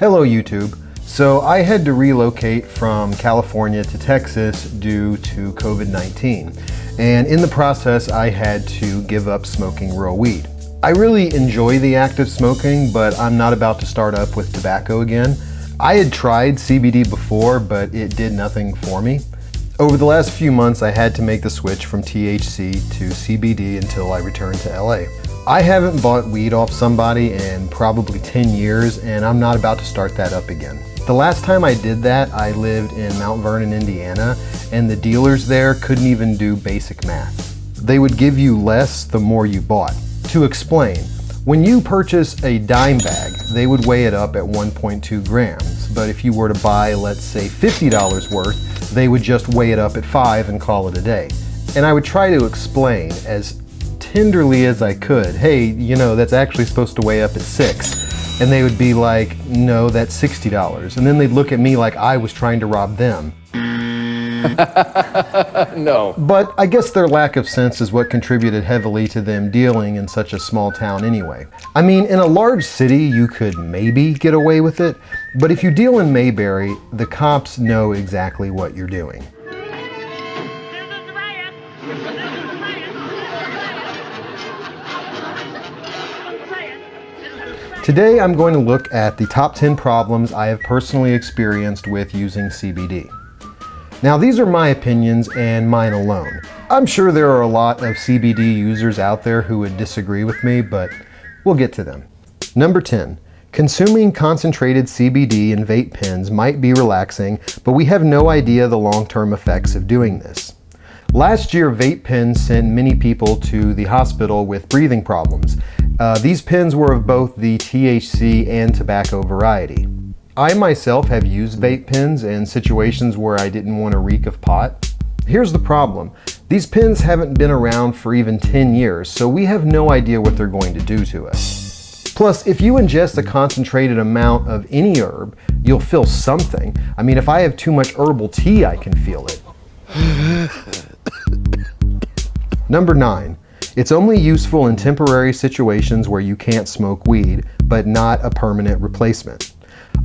Hello YouTube. So I had to relocate from California to Texas due to COVID-19. And in the process, I had to give up smoking raw weed. I really enjoy the act of smoking, but I'm not about to start up with tobacco again. I had tried CBD before, but it did nothing for me. Over the last few months, I had to make the switch from THC to CBD until I returned to LA. I haven't bought weed off somebody in probably 10 years, and I'm not about to start that up again. The last time I did that, I lived in Mount Vernon, Indiana, and the dealers there couldn't even do basic math. They would give you less the more you bought. To explain, when you purchase a dime bag, they would weigh it up at 1.2 grams, but if you were to buy, let's say, $50 worth, they would just weigh it up at 5 and call it a day. And I would try to explain as tenderly as I could, hey, you know, that's actually supposed to weigh up at 6. And they would be like, no, that's $60. And then they'd look at me like I was trying to rob them. No. But I guess their lack of sense is what contributed heavily to them dealing in such a small town anyway. I mean, in a large city, you could maybe get away with it, but if you deal in Mayberry, the cops know exactly what you're doing. Today, I'm going to look at the top 10 problems I have personally experienced with using CBD. Now, these are my opinions and mine alone. I'm sure there are a lot of CBD users out there who would disagree with me, but we'll get to them. Number 10, consuming concentrated CBD in vape pens might be relaxing, but we have no idea the long-term effects of doing this. Last year, vape pens sent many people to the hospital with breathing problems. These pens were of both the THC and tobacco variety. I myself have used vape pens in situations where I didn't want to reek of pot. Here's the problem. These pens haven't been around for even 10 years, so we have no idea what they're going to do to us. Plus, if you ingest a concentrated amount of any herb, you'll feel something. I mean, if I have too much herbal tea, I can feel it. Number 9. It's only useful in temporary situations where you can't smoke weed, but not a permanent replacement.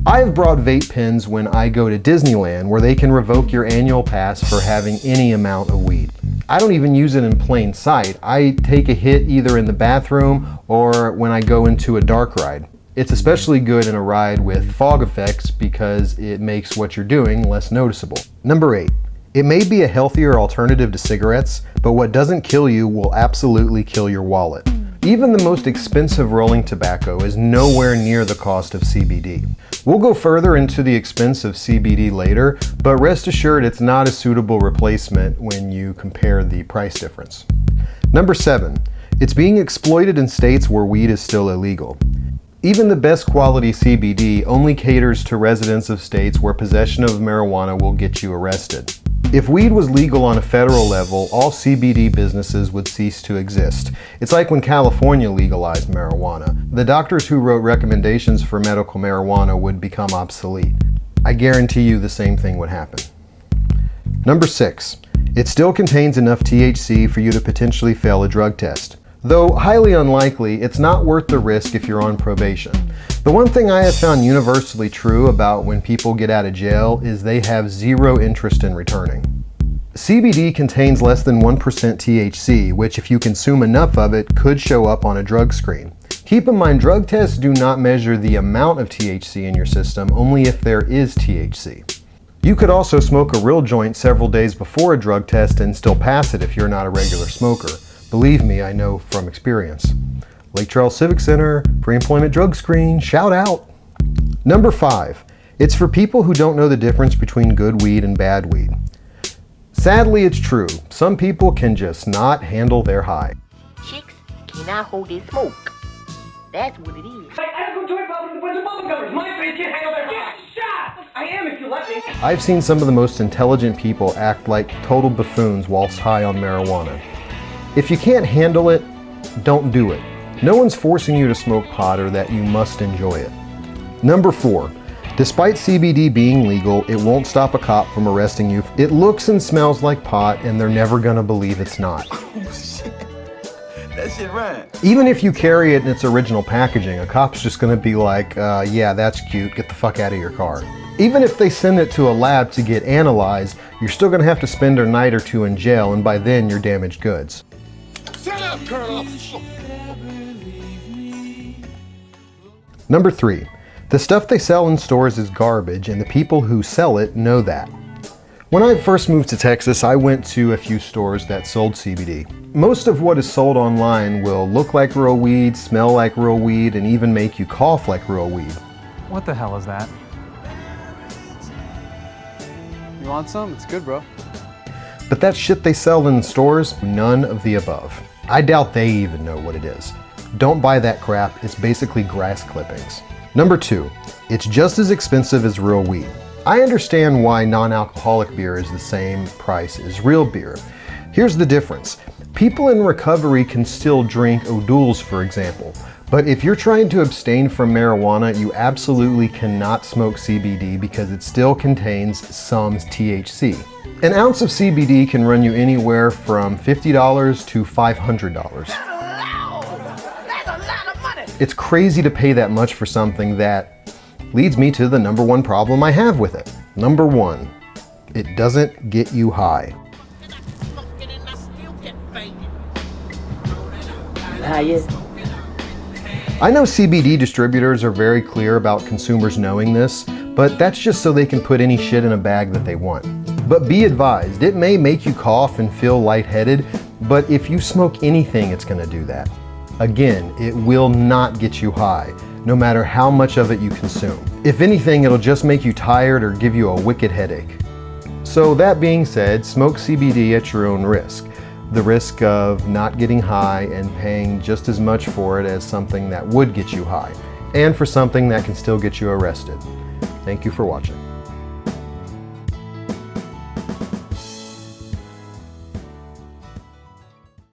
I've brought vape pens when I go to Disneyland, where they can revoke your annual pass for having any amount of weed. I don't even use it in plain sight. I take a hit either in the bathroom or when I go into a dark ride. It's especially good in a ride with fog effects because it makes what you're doing less noticeable. Number 8. It may be a healthier alternative to cigarettes, but what doesn't kill you will absolutely kill your wallet. Even the most expensive rolling tobacco is nowhere near the cost of CBD. We'll go further into the expense of CBD later, but rest assured it's not a suitable replacement when you compare the price difference. Number 7. It's being exploited in states where weed is still illegal. Even the best quality CBD only caters to residents of states where possession of marijuana will get you arrested. If weed was legal on a federal level, all CBD businesses would cease to exist. It's like when California legalized marijuana. The doctors who wrote recommendations for medical marijuana would become obsolete. I guarantee you the same thing would happen. Number 6. It still contains enough THC for you to potentially fail a drug test. Though highly unlikely, it's not worth the risk if you're on probation. The one thing I have found universally true about when people get out of jail is they have zero interest in returning. CBD contains less than 1% THC, which if you consume enough of it could show up on a drug screen. Keep in mind, drug tests do not measure the amount of THC in your system, only if there is THC. You could also smoke a real joint several days before a drug test and still pass it if you're not a regular smoker. Believe me, I know from experience. Lake Charles Civic Center, pre-employment drug screen, shout out. Number 5, it's for people who don't know the difference between good weed and bad weed. Sadly, it's true. Some people can just not handle their high. Chicks cannot hold their smoke. That's what it is. I have a joint problem with a bunch of bubble gummers. My face can't handle their high. Shut! I am if you let me. I've seen some of the most intelligent people act like total buffoons whilst high on marijuana. If you can't handle it, don't do it. No one's forcing you to smoke pot or that you must enjoy it. Number 4, despite CBD being legal, it won't stop a cop from arresting you. It looks and smells like pot and they're never gonna believe it's not. Oh shit. That shit rhyme. Even if you carry it in its original packaging, a cop's just gonna be like, yeah, that's cute, get the fuck out of your car. Even if they send it to a lab to get analyzed, you're still gonna have to spend a night or two in jail, and by then you're damaged goods. Shut up, Colonel. Number 3, the stuff they sell in stores is garbage, and the people who sell it know that. When I first moved to Texas, I went to a few stores that sold CBD. Most of what is sold online will look like real weed, smell like real weed, and even make you cough like real weed. What the hell is that? You want some? It's good, bro. But that shit they sell in stores, none of the above. I doubt they even know what it is. Don't buy that crap, it's basically grass clippings. Number 2, it's just as expensive as real weed. I understand why non-alcoholic beer is the same price as real beer. Here's the difference. People in recovery can still drink O'Doul's, for example. But if you're trying to abstain from marijuana, you absolutely cannot smoke CBD because it still contains some THC. An ounce of CBD can run you anywhere from $50 to $500. That's a lot of money. It's crazy to pay that much for something that leads me to the number 1 problem I have with it. Number 1, it doesn't get you high. How you? I know CBD distributors are very clear about consumers knowing this, but that's just so they can put any shit in a bag that they want. But be advised, it may make you cough and feel lightheaded, but if you smoke anything, it's gonna do that. Again, it will not get you high, no matter how much of it you consume. If anything, it'll just make you tired or give you a wicked headache. So that being said, smoke CBD at your own risk. The risk of not getting high and paying just as much for it as something that would get you high, and for something that can still get you arrested. Thank you for watching.